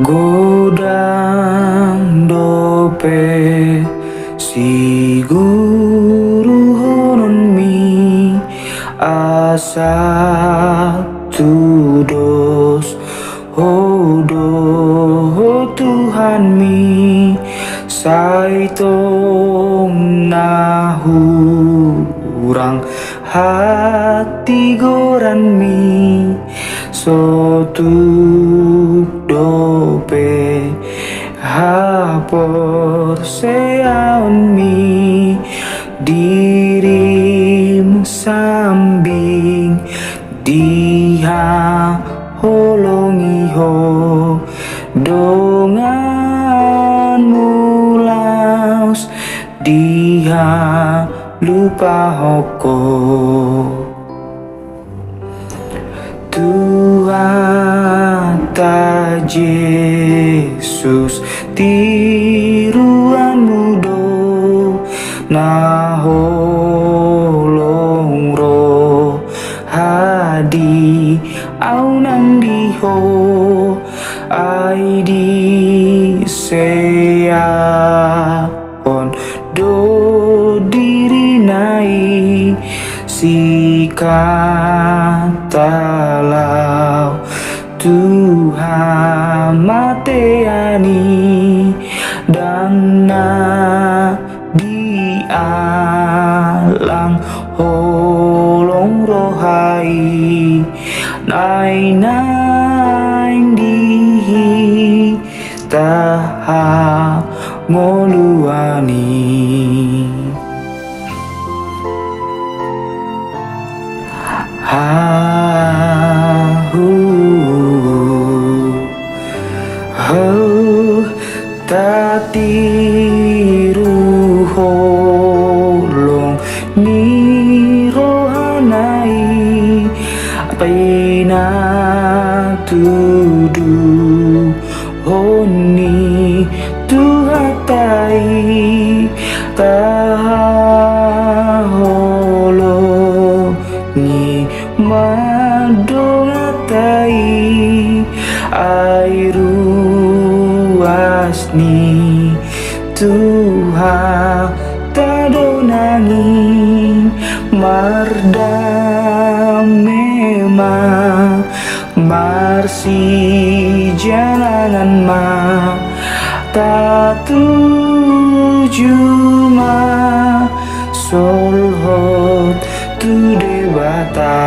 Godang dope si guru honon mi asa tudos hodo Tuhan mi saitong nahu urang hati goran mi sotuk dope hapor seaon mi dirim sambing diha holongi ho dongan mulaus diha lupa hoko Tuhan ta Yesus tiruan mudo na holong roh hadi au nang diho ai di sea on do diri nai si katalau Tuhan mateani dan na di alang holong rohai nai dihi taha ngoluani tatiru holong ni rohanai paina tudu honi tuhatai taholo ni madongatai airu asni Tuhan tadonangi mardamema marsi jangan ma tatuju ma solhot tu dewata